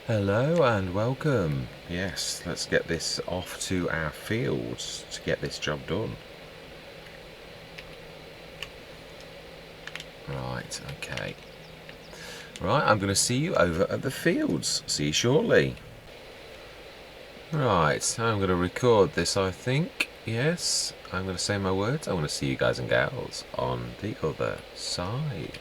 Hello and welcome. Yes, let's get this off to our fields to get this job done. Right, okay. Right, I'm going to see you over at the fields. See you shortly. Right, I'm going to record this, I think. Yes, I'm going to say my words. I want to see you guys and gals on the other side.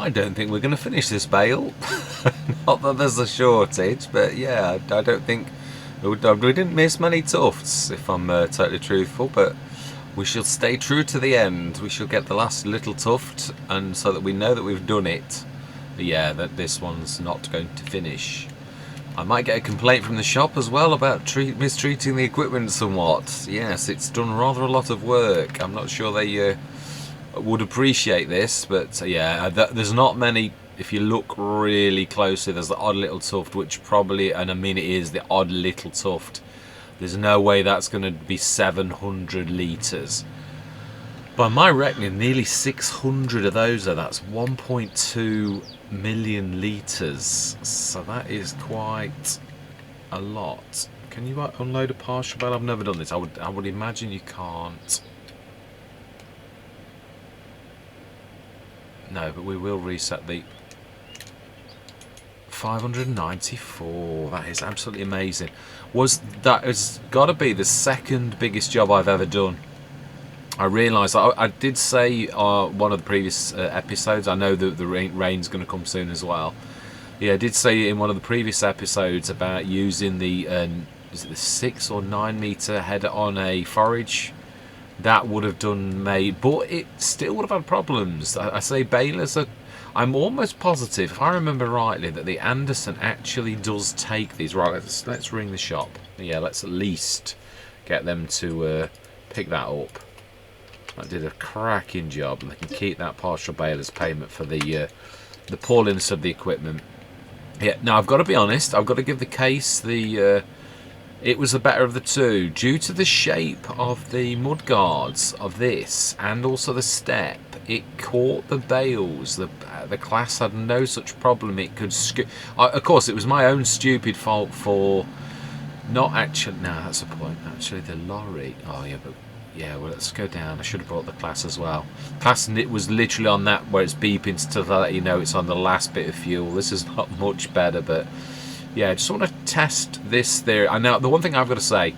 I don't think we're going to finish this bale. Not that there's a shortage, but yeah, I don't think we didn't miss many tufts, if I'm totally truthful. But we shall stay true to the end. We shall get the last little tuft, and so that we know that we've done it. But yeah, that this one's not going to finish. I might get a complaint from the shop as well about mistreating the equipment somewhat. Yes, it's done rather a lot of work. I'm not sure they would appreciate this, but yeah, there's not many. If you look really closely, there's the odd little tuft, which probably, and I mean it is the odd little tuft. There's no way that's going to be 700 litres. By my reckoning, nearly 600 of those are. That's 1.2 million litres. So that is quite a lot. Can you unload a partial bale? I've never done this. I would imagine you can't. No, but we will reset the 594. That is absolutely amazing. That has got to be the second biggest job I've ever done. I realised I did say one of the previous episodes. I know that the rain's going to come soon as well. Yeah, I did say in one of the previous episodes about using the is it the 6 or 9 metre header on a forage. That would have done but it still would have had problems. I say balers are. I'm almost positive, if I remember rightly, that the Anderson actually does take these. Right, let's ring the shop. Yeah, let's at least get them to pick that up. That did a cracking job, and they can keep that partial baler's payment for the poorness of the equipment. Yeah, now I've got to be honest. I've got to give the case it was the better of the two, due to the shape of the mudguards of this, and also the step. It caught the bales. The class had no such problem. It could. Of course, it was my own stupid fault for not actually. No, that's the point. Actually, the lorry. Oh yeah, but. Yeah, well, let's go down. I should have brought the class as well. Class, and it was literally on that where it's beeping to let you know it's on the last bit of fuel. This is not much better, but yeah, I just want to test this theory. And now, the one thing I've got to say,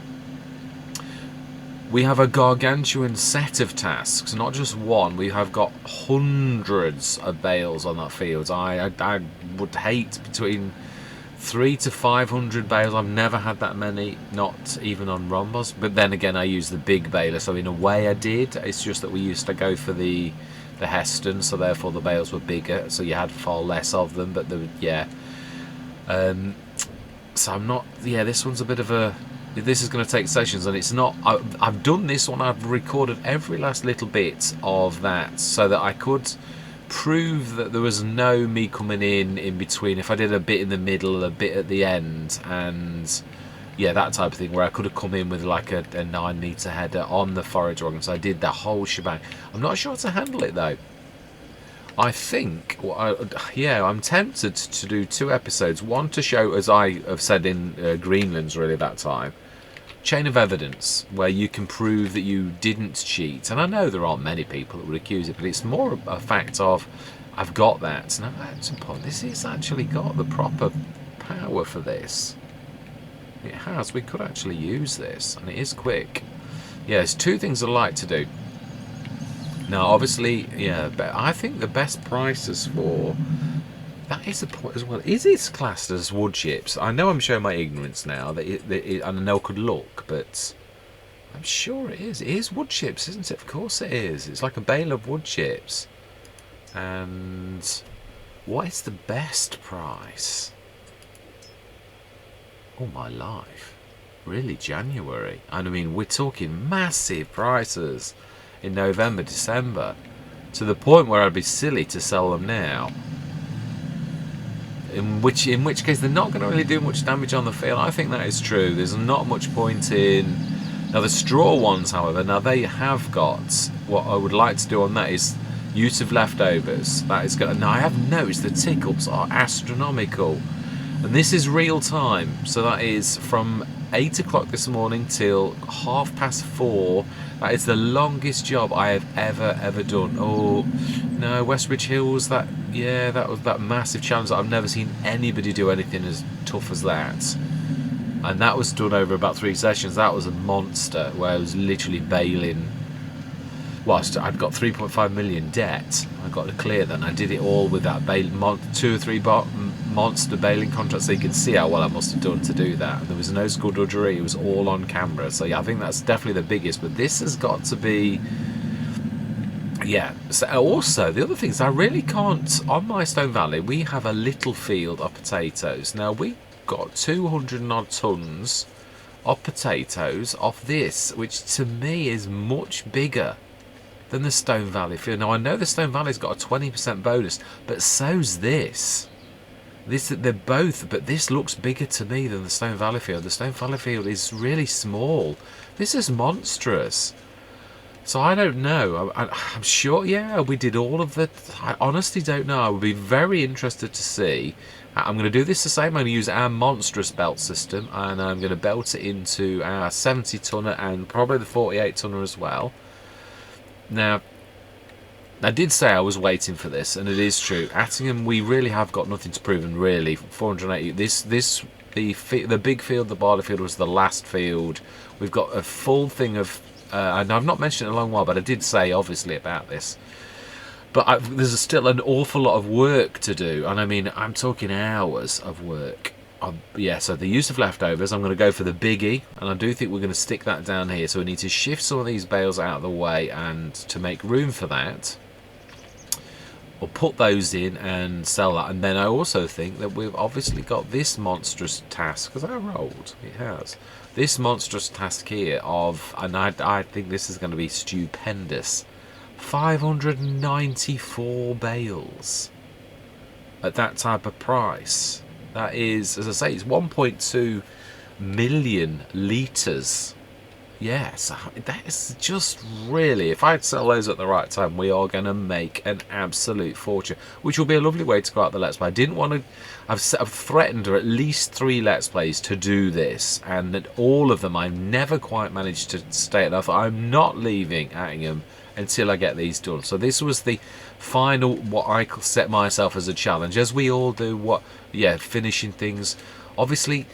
we have a gargantuan set of tasks, not just one. We have got hundreds of bales on that field. I would hate between 300 to 500 bales. I've never had that many, not even on rhombos. But then again, I use the big baler, so in a way I did. It's just that we used to go for the Heston, so therefore the bales were bigger, so you had far less of them. But yeah, so I'm not. Yeah, this one's a bit of a. This is going to take sessions, and it's not. I've done this one. I've recorded every last little bit of that, so that I could prove that there was no me coming in between. If I did a bit in the middle, a bit at the end, and yeah, that type of thing, where I could have come in with like a 9 metre header on the forage wagon, so I did the whole shebang. I'm not sure how to handle it though. I think, I'm tempted to do 2 episodes. One to show, as I have said in Greenland's really that time, chain of evidence, where you can prove that you didn't cheat. And I know there aren't many people that would accuse it, but it's more a fact of, I've got that. Now, at some point, this has actually got the proper power for this. It has. We could actually use this, and it is quick. Yeah, there's 2 things I'd like to do. Now, obviously, yeah, but I think the best prices for that is a point as well. Is it classed as wood chips? I know I'm showing my ignorance now and I know it could look, but I'm sure it is. It is wood chips, isn't it? Of course it is. It's like a bale of wood chips. And what is the best price? Oh my life! Really, January? And I mean, we're talking massive prices in November, December, to the point where I'd be silly to sell them now. In which case they're not going to really do much damage on the field. I think that is true. There's not much point in. Now the straw ones, however, now they have got. What I would like to do on that is use of leftovers. That is going. Now I have noticed the tick-ups are astronomical, and this is real time. So that is from 8 o'clock this morning till 4:30. That is the longest job I have ever done. Oh no, Westbridge Hills. That was that massive challenge that I've never seen anybody do anything as tough as that. And that was done over about 3 sessions. That was a monster, where I was literally baling whilst I'd got 3.5 million debt, I got to clear that, and I did it all with that 2 or 3 monster bailing contracts. So you can see how well I must have done to do that. And there was no skullduggery, it was all on camera. So yeah, I think that's definitely the biggest, but this has got to be, yeah. So also the other thing is, I really can't, on my Stone Valley we have a little field of potatoes. Now we got 200 and odd tons of potatoes off this, which to me is much bigger than the Stone Valley field. Now I know the Stone Valley's got a 20% bonus, but so's this. They're both, but this looks bigger to me than the Stone Valley field. The Stone Valley field is really small. This is monstrous. So I don't know. I'm sure, yeah, we did all of the. I honestly don't know. I would be very interested to see. I'm going to do this the same. I'm going to use our monstrous belt system, and I'm going to belt it into our 70 tonner and probably the 48 tonner as well. Now, I did say I was waiting for this, and it is true. Attingham, we really have got nothing to prove, and really 480. The big field, the barley field, was the last field. We've got a full thing of, and I've not mentioned it in a long while, but I did say obviously about this. But there's still an awful lot of work to do, and I mean, I'm talking hours of work. Yeah, so the use of leftovers, I'm going to go for the biggie, and I do think we're going to stick that down here. So we need to shift some of these bales out of the way, and to make room for that, we'll put those in and sell that. And then I also think that we've obviously got this monstrous task, because I rolled, it has, this monstrous task here of, and I think this is going to be stupendous, 594 bales at that type of price. That is, as I say, it's 1.2 million litres. Yes, that is just really, if I sell those at the right time, we are going to make an absolute fortune, which will be a lovely way to go out the Let's Play. I didn't want to, I've threatened at least 3 Let's Plays to do this, and at all of them I've never quite managed to stay enough. I'm not leaving Attingham until I get these done. So this was the final, what I set myself as a challenge, as we all do, finishing things. Obviously,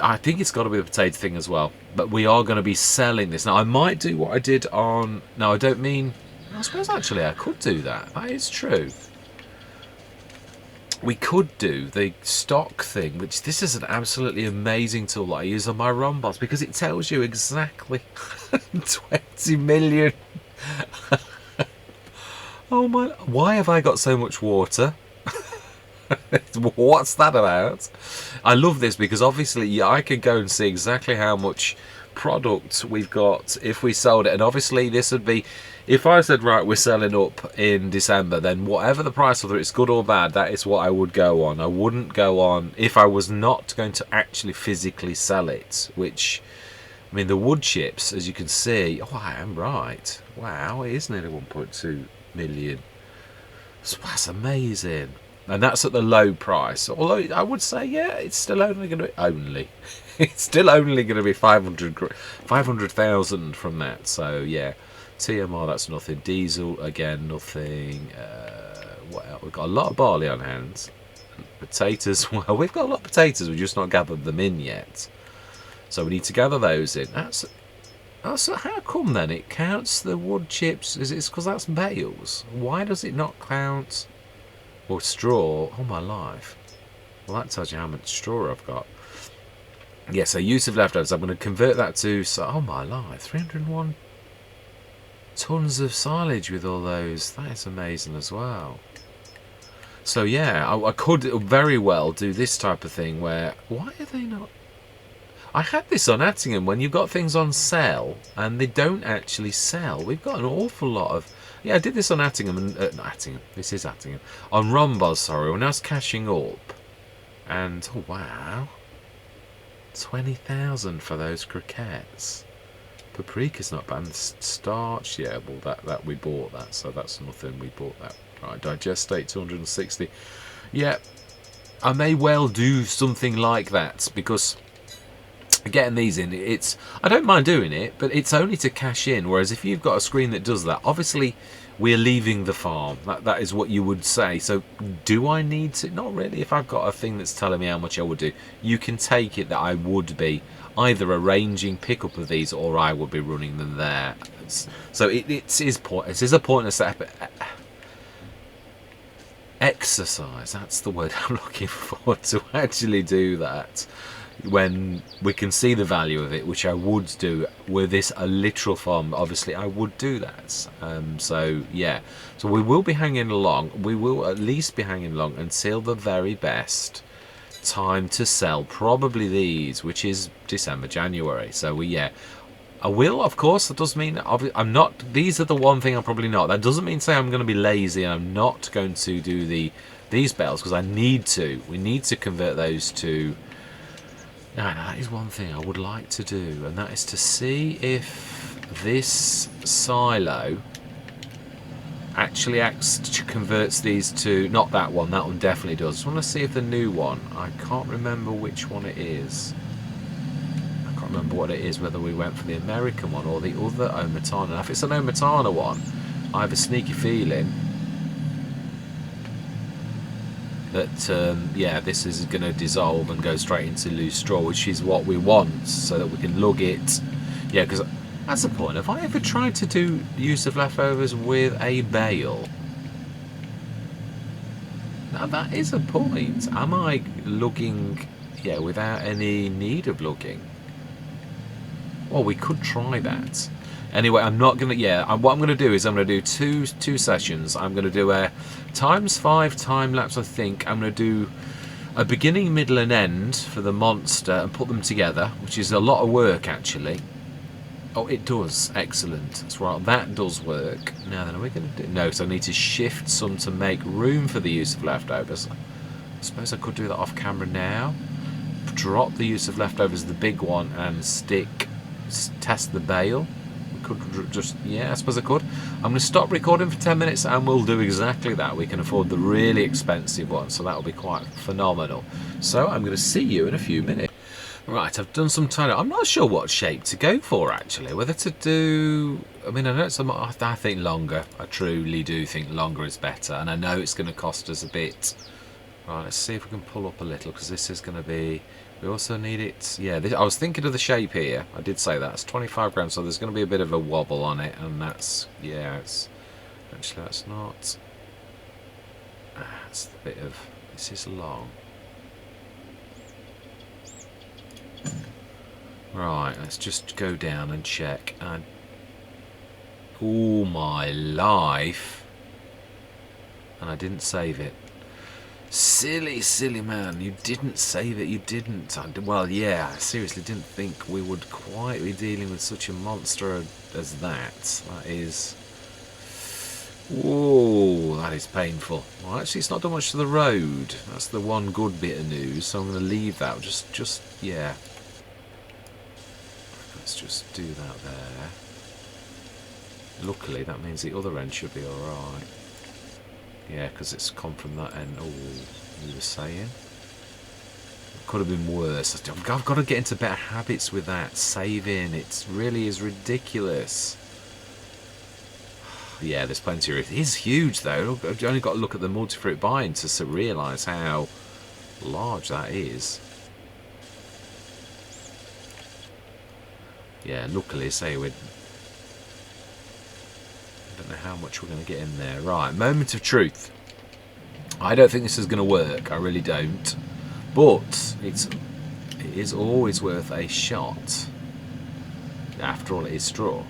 I think it's got to be a potato thing as well, but we are going to be selling this. Now I might do what I did on, no I don't mean, I suppose actually I could do that, that is true. We could do the stock thing, which this is an absolutely amazing tool that I use on my rhombos, because it tells you exactly 20 million. Oh my, why have I got so much water? What's that about? I love this because obviously I can go and see exactly how much product we've got if we sold it, and obviously this would be, if I said right, we're selling up in December, then whatever the price, whether it's good or bad, that is what I would go on. I wouldn't go on if I was not going to actually physically sell it, which, I mean, the wood chips, as you can see, oh, I am right. Wow, it is nearly 1.2 million. So that's amazing. And that's at the low price. Although I would say, yeah, it's still only going to be, it's still only going to be 500,000 from that. So yeah, TMR, that's nothing. Diesel, again, nothing. What else? We've got a lot of barley on hands. Potatoes, well, we've got a lot of potatoes. We've just not gathered them in yet. So we need to gather those in. That's how come then it counts the wood chips? Is it because that's bales? Why does it not count? Or straw? Oh my life. Well, that tells you how much straw I've got. Yeah, so use of leftovers. I'm going to convert that to, oh my life, 301 tons of silage with all those. That is amazing as well. So yeah, I could very well do this type of thing where, why are they not? I had this on Attingham, when you've got things on sale and they don't actually sell. We've got an awful lot of, yeah, I did this on Attingham, and this is Attingham, on Rhombos, sorry, when I was cashing up, and oh wow, 20,000 for those croquettes. Paprika's not bad. Starch, yeah, well that we bought that, so that's nothing. We bought that. Right, digestate 260. Yeah, I may well do something like that, because getting these in, it's, I don't mind doing it, but it's only to cash in. Whereas if you've got a screen that does that, obviously we're leaving the farm. That is what you would say. So do I need to? Not really. If I've got a thing that's telling me how much I would do, you can take it that I would be either arranging pickup of these or I would be running them there. So it is a pointless exercise. That's the word I'm looking for, to actually do that when we can see the value of it, which I would do with this a literal farm. Obviously I would do that. So yeah, so we will be hanging along. We will at least be hanging along until the very best time to sell probably these, which is December, January. So yeah, I will, of course. That does mean I'm not, these are the one thing I'm probably not. That doesn't mean say I'm going to be lazy and I'm not going to do these bales, because I need to. We need to convert those to. No, that is one thing I would like to do, and that is to see if this silo actually converts these to, not that one definitely does. I just want to see if the new one, I can't remember which one it is. I can't remember what it is, whether we went for the American one or the other Omatana. Now, if it's an Omatana one, I have a sneaky feeling that yeah, this is going to dissolve and go straight into loose straw, which is what we want, so that we can lug it. Yeah, because that's the point. Have I ever tried to do use of leftovers with a bale? Now that is a point. Am I lugging, yeah, without any need of lugging? Well, we could try that. Anyway, I'm not going to, yeah, what I'm going to do is I'm going to do two sessions. I'm going to do a ×5 time lapse, I think. I'm going to do a beginning, middle and end for the monster and put them together, which is a lot of work actually. Oh, it does. Excellent. That's right. That does work. Now then, are we going to do, no, so I need to shift some to make room for the use of leftovers. I suppose I could do that off camera now. Drop the use of leftovers, the big one, and test the bale. Could just, yeah, I suppose I could. I'm going to stop recording for 10 minutes and we'll do exactly that. We can afford the really expensive one, so that'll be quite phenomenal. So I'm going to see you in a few minutes. Right, I've done some time. I'm not sure what shape to go for actually. Whether to do, I mean, I know it's, I think longer. I truly do think longer is better, and I know it's going to cost us a bit. Right, let's see if we can pull up a little, because this is going to be, we also need it, yeah, I was thinking of the shape here. I did say that. It's 25 grams, so there's going to be a bit of a wobble on it, and that's, yeah, it's, actually that's not, that's a bit of, this is long. Right, let's just go down and check, and, oh my life, and I didn't save it. Silly, silly man, you didn't save it, you didn't. Well, yeah, I seriously didn't think we would quite be dealing with such a monster as that. That is... whoa, that is painful. Well, actually, it's not done much to the road. That's the one good bit of news, so I'm going to leave that. Just, yeah. Let's just do that there. Luckily, that means the other end should be alright. Yeah, because it's come from that end. Oh, you were saying? It could have been worse. I've got to get into better habits with that saving. It really is ridiculous. Yeah, there's plenty of it. It is huge, though. I've only got to look at the multi-fruit bind to realise how large that is. Yeah, luckily, say we're... I don't know how much we're going to get in there. Right, moment of truth. I don't think this is going to work. I really don't. But it is always worth a shot. After all, it is straw.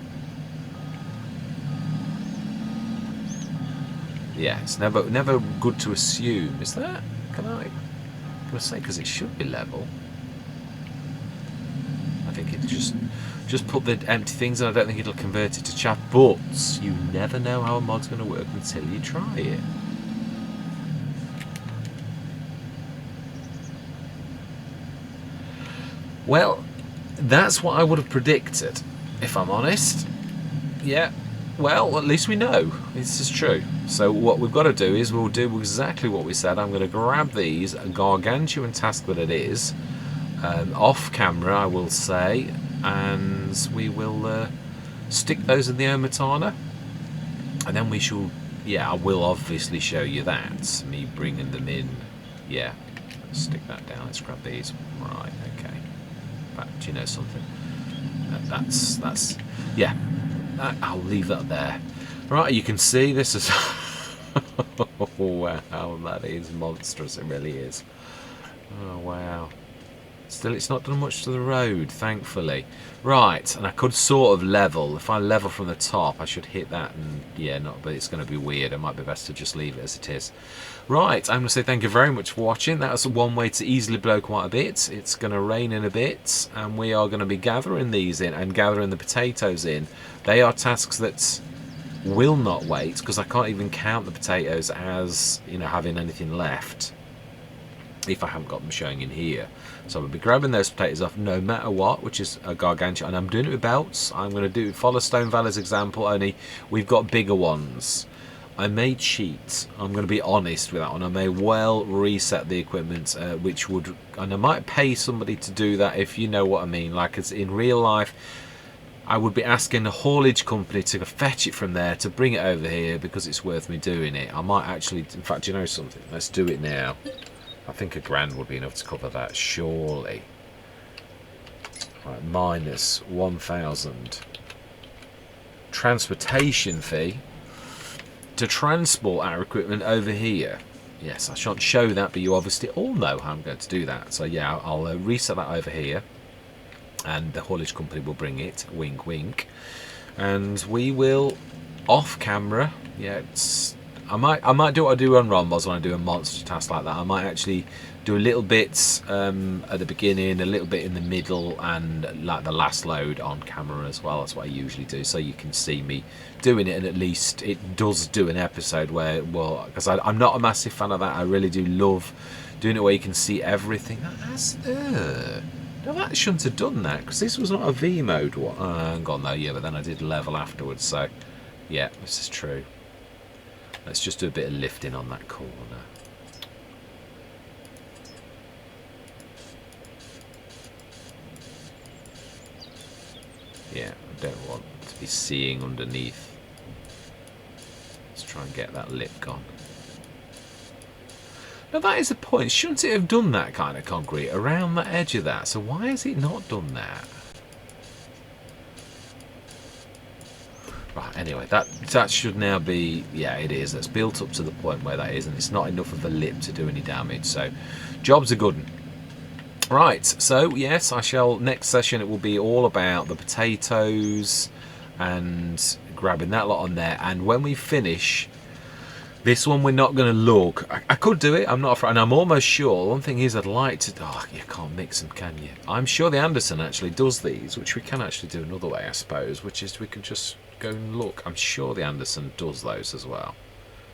Yeah, it's never good to assume. Is that? Can I say, because it should be level. I think it just put the empty things in. I don't think it'll convert it to chaff, but you never know how a mod's going to work until you try it. Well, that's what I would have predicted, if I'm honest. Yeah, well, at least we know this is true. So what we've got to do is we'll do exactly what we said. I'm going to grab these, a gargantuan task that it is, off camera, I will say, and we will stick those in the Omatana And then we shall, yeah, I will obviously show you that, me bringing them in. Yeah, let's stick that down. Let's grab these. Right, okay. But do you know something? That's yeah. I'll leave that there. Right, you can see this is. Oh, wow, that is monstrous. It really is. Oh wow. Still, it's not done much to the road, thankfully. Right, and I could sort of level. If I level from the top, I should hit that, and yeah, not. But it's going to be weird. It might be best to just leave it as it is. Right, I'm going to say thank you very much for watching. That's one way to easily blow quite a bit. It's going to rain in a bit, and we are going to be gathering these in and gathering the potatoes in. They are tasks that will not wait, because I can't even count the potatoes as, you know, having anything left if I haven't got them showing in here. So I'll be grabbing those potatoes off no matter what, which is a gargantuan, and I'm doing it with belts. I'm going to follow Stone Valley's example, only we've got bigger ones. I may cheat, I'm going to be honest with that one. I may well reset the equipment, which would, and I might pay somebody to do that, if you know what I mean. Like, it's in real life, I would be asking the haulage company to fetch it from there to bring it over here, because it's worth me doing it. I might actually, in fact, you know something, let's do it now. I think £1,000 would be enough to cover that, surely. Right, minus 1,000. Transportation fee to transport our equipment over here. Yes, I shan't show that, but you obviously all know how I'm going to do that. So yeah, I'll reset that over here, and the haulage company will bring it. Wink, wink. And we will, off camera. Yeah, it's. I might do what I do on Rombos when I do a monster task like that. I might actually do a little bit at the beginning, a little bit in the middle, and like the last load on camera as well. That's what I usually do, so you can see me doing it, and at least it does do an episode where, well, because I'm not a massive fan of that. I really do love doing it where you can see everything. No, that shouldn't have done that, because this was not a V mode one. I haven't gone there, yeah, but then I did level afterwards, so yeah, this is true. Let's just do a bit of lifting on that corner. Yeah, I don't want to be seeing underneath. Let's try and get that lip gone. Now that is the point. Shouldn't it have done that kind of concrete around that edge of that? So why has it not done that? Right, anyway, that should now be, yeah, it is. That's built up to the point where that is, and it's not enough of a lip to do any damage. So, job's a good one. Right, so yes, I shall, next session it will be all about the potatoes and grabbing that lot on there. And when we finish, this one we're not going to look. I could do it, I'm not afraid, and I'm almost sure. One thing is I'd like to, oh, you can't mix them, can you? I'm sure the Anderson actually does these, which we can actually do another way, I suppose, which is we can just go and look. I'm sure the Anderson does those as well.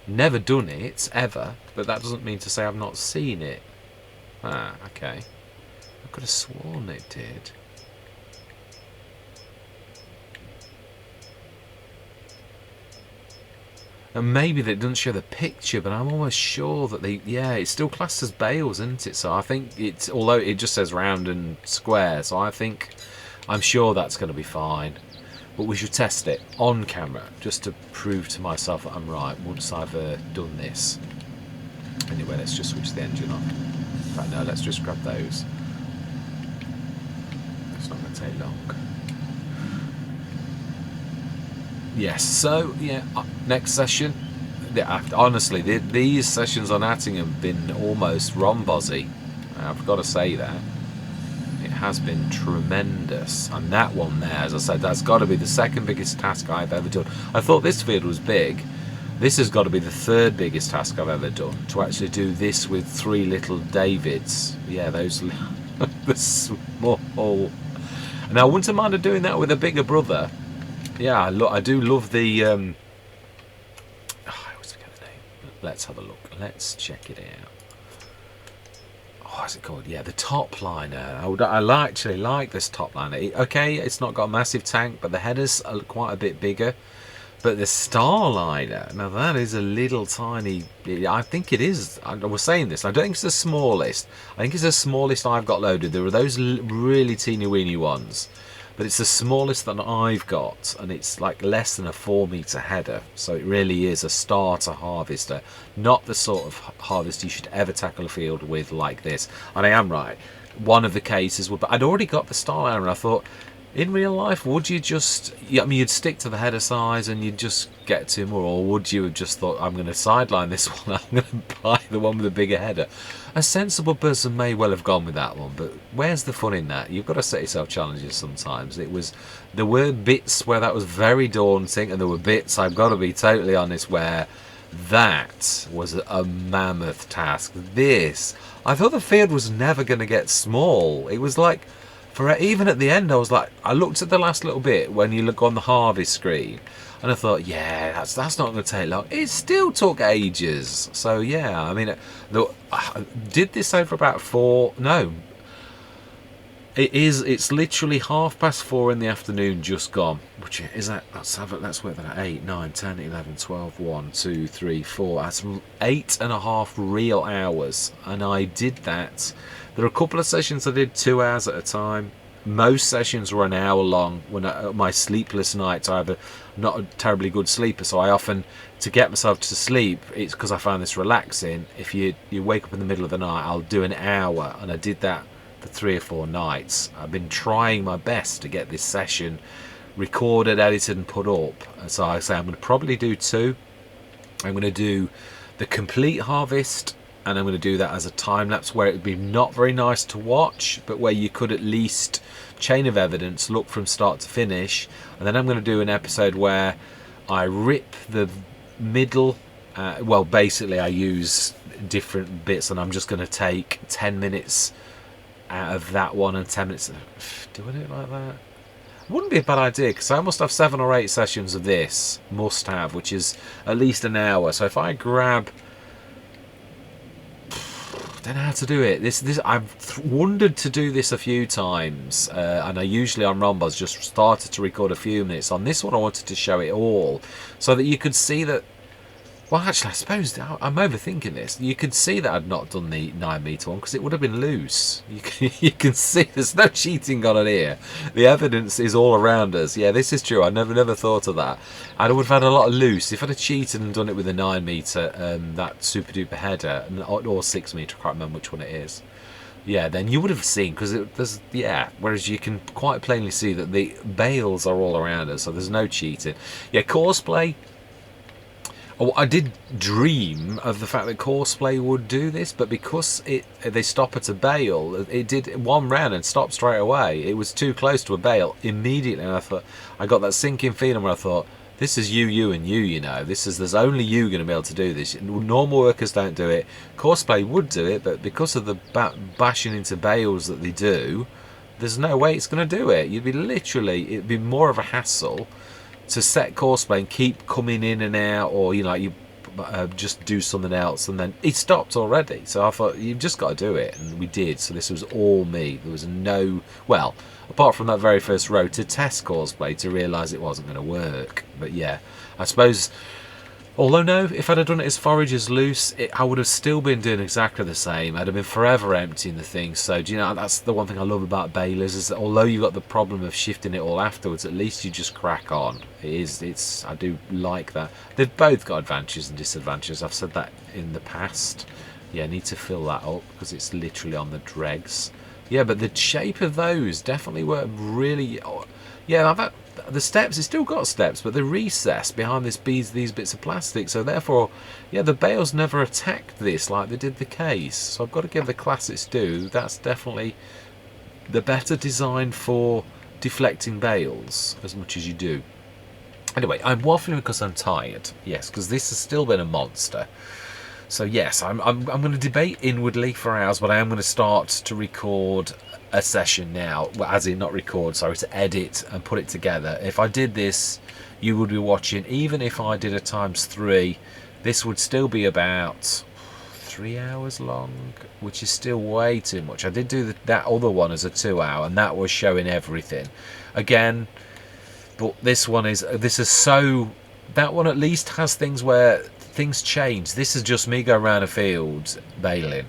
Never done it, ever, but that doesn't mean to say I've not seen it. Ah, okay. I could have sworn it did. And maybe that doesn't show the picture, but I'm almost sure that they, yeah, it's still classed as bales, isn't it? So I think it's, although it just says round and square, so I think, I'm sure that's going to be fine. But we should test it on camera, just to prove to myself that I'm right once I've done this. Anyway, let's just switch the engine on. In fact, no, let's just grab those. It's not going to take long. Yes, so yeah, next session. Honestly, these sessions on Attingham have been almost Rombosy. I've got to say that. It has been tremendous. And that one there, as I said, that's got to be the second biggest task I've ever done. I thought this field was big. This has got to be the third biggest task I've ever done. To actually do this with 3 little Davids. Yeah, those the small. And I wouldn't have minded doing that with a bigger brother. Yeah, I do love the. I always forget the name. Let's have a look. Let's check it out. Oh, what's it called? Yeah, the top liner. I actually like this top liner. Okay, it's not got a massive tank, but the headers are quite a bit bigger. But the Starliner, now that is a little tiny. I think it is. I was saying this. I don't think it's the smallest. I think it's the smallest I've got loaded. There are those really teeny weeny ones. but it's the smallest that I've got, and it's like less than a 4 metre header, so it really is a starter harvester, not the sort of harvest you should ever tackle a field with like this. And I am right, one of the cases would, but I'd already got the style iron, and I thought, in real life, would you just, I mean, you'd stick to the header size and you'd just get 2 more, or would you have just thought, I'm going to sideline this one, I'm going to buy the one with the bigger header? A sensible person may well have gone with that one, but where's the fun in that? You've got to set yourself challenges sometimes. There were bits where that was very daunting, and there were bits, I've got to be totally honest, where that was a mammoth task. I thought the field was never going to get small. It was like, even at the end, I looked at the last little bit when you look on the harvest screen, and I thought, yeah, that's not going to take long. It still took ages. So yeah, I mean, I did this over about 4. No, it's literally 4:30 in the afternoon, just gone. Which is that? Let's work that out. 8, 9, 10, 11, 12, 1, 2, 3, 4. That's 8.5 real hours, and I did that. There are a couple of sessions I did 2 hours at a time. Most sessions were an hour long. When my sleepless nights, I have not a terribly good sleeper, so I often, to get myself to sleep, it's because I found this relaxing. If you wake up in the middle of the night, I'll do an hour, and I did that for 3 or 4 nights. I've been trying my best to get this session recorded, edited, and put up. And so I say I'm going to probably do 2. I'm going to do the complete harvest, and I'm going to do that as a time lapse where it would be not very nice to watch, but where you could at least chain of evidence, look from start to finish. And then I'm going to do an episode where I rip the middle, well, basically I use different bits, and I'm just going to take 10 minutes out of that one and 10 minutes. Do I do it like that? Wouldn't be a bad idea, because I must have 7 or 8 sessions of this, must have, which is at least an hour. So if I grab, don't know how to do it. I've wondered to do this a few times, and I usually on Rombos just started to record a few minutes. On this one, I wanted to show it all so that you could see that. Well, actually, I suppose I'm overthinking this. You could see that I'd not done the 9-metre one because it would have been loose. You can see there's no cheating on it here. The evidence is all around us. Yeah, this is true. I never thought of that. I would have had a lot of loose. If I'd have cheated and done it with a 9-metre, that super duper header, or 6-metre, I can't remember which one it is. Yeah, then you would have seen, because there's, yeah, whereas you can quite plainly see that the bales are all around us, so there's no cheating. Yeah, courseplay. Oh, I did dream of the fact that courseplay would do this, but because they stop at a bale, it did one round and stopped straight away. It was too close to a bale immediately, and I got that sinking feeling where I thought, this is you, and you know. There's only you going to be able to do this. Normal workers don't do it. Courseplay would do it, but because of the bashing into bales that they do, there's no way it's going to do it. It'd be more of a hassle to set courseplay and keep coming in and out, or you just do something else, and then it stopped already. So I thought, you've just got to do it, and we did. So this was all me. There was no, well, apart from that very first row to test courseplay to realise it wasn't going to work. But yeah, I suppose, although no, if I'd have done it as forage as loose, I would have still been doing exactly the same. I'd have been forever emptying the thing. So do you know, that's the one thing I love about balers, is that although you've got the problem of shifting it all afterwards, at least you just crack on. I do like that. They've both got advantages and disadvantages. I've said that in the past. Yeah, I need to fill that up because it's literally on the dregs. Yeah, but the shape of those definitely were really, yeah, the steps, it's still got steps, but the recess behind these bits of plastic, so therefore, yeah, the bales never attacked this like they did the case. So I've got to give the class its due. That's definitely the better design for deflecting bales, as much as you do. Anyway, I'm waffling because I'm tired. Yes, because this has still been a monster. So yes, I'm going to debate inwardly for hours, but I am going to start to record a session now, well, as in not record, sorry, to edit and put it together. If I did this, you would be watching, even if I did a ×3, this would still be about 3 hours long, which is still way too much. I did do that other one as a 2-hour, and that was showing everything. Again, but this is so, that one at least has things where things change. This is just me going around a field baling.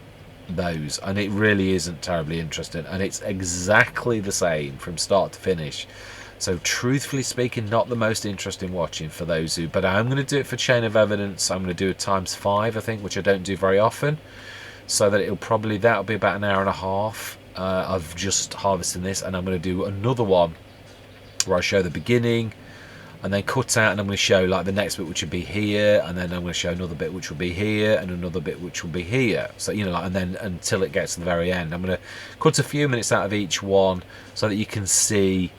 those, and it really isn't terribly interesting, and it's exactly the same from start to finish. So truthfully speaking, not the most interesting watching for those who, but I'm going to do it for Chain of Evidence. I'm going to do it ×5, I think, which I don't do very often, so that that'll be about an hour and a half of just harvesting this. And I'm going to do another one where I show the beginning and then cut out, and I'm going to show like the next bit, which would be here, and then I'm going to show another bit which will be here, and another bit which will be here. So, you know, like, and then until it gets to the very end, I'm going to cut a few minutes out of each one so that you can see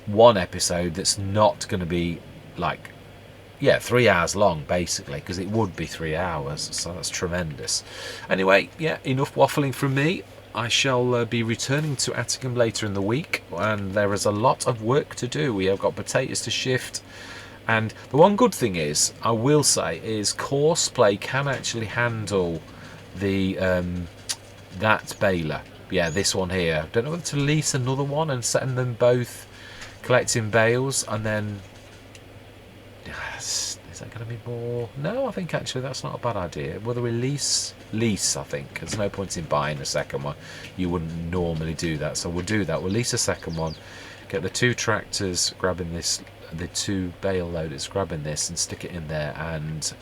one episode that's not going to be like, yeah, 3 hours long, basically, because it would be 3 hours, so that's tremendous. Anyway, yeah, enough waffling from me. I shall be returning to Attingham later in the week, and there is a lot of work to do. We have got potatoes to shift, and the one good thing is, I will say, is Courseplay can actually handle the that baler. Yeah, this one here. Don't know whether to lease another one and send them both collecting bales, and then is that going to be more? No, I think actually that's not a bad idea. Whether we lease, I think. There's no point in buying a second one. You wouldn't normally do that, so we'll do that. We'll lease a second one, get the 2 tractors grabbing this, the 2 bale loaders grabbing this, and stick it in there. And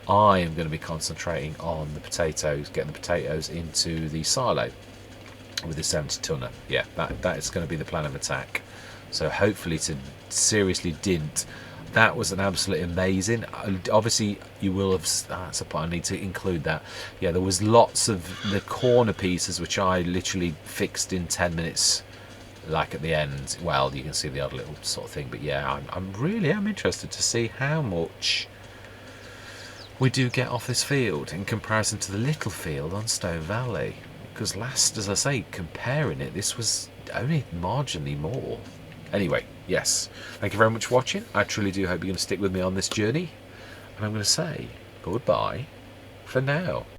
I am going to be concentrating on the potatoes, getting the potatoes into the silo with the 70 tonner. Yeah, that is going to be the plan of attack. So hopefully to seriously dint. That was an absolutely amazing. Obviously, you will have. That's a point. I need to include that. Yeah, there was lots of the corner pieces which I literally fixed in 10 minutes. Like at the end, well, you can see the odd little sort of thing. But yeah, I'm really interested to see how much we do get off this field in comparison to the little field on Stone Valley. Because last, as I say, comparing it, this was only marginally more. Anyway, yes, thank you very much for watching. I truly do hope you're going to stick with me on this journey. And I'm going to say goodbye for now.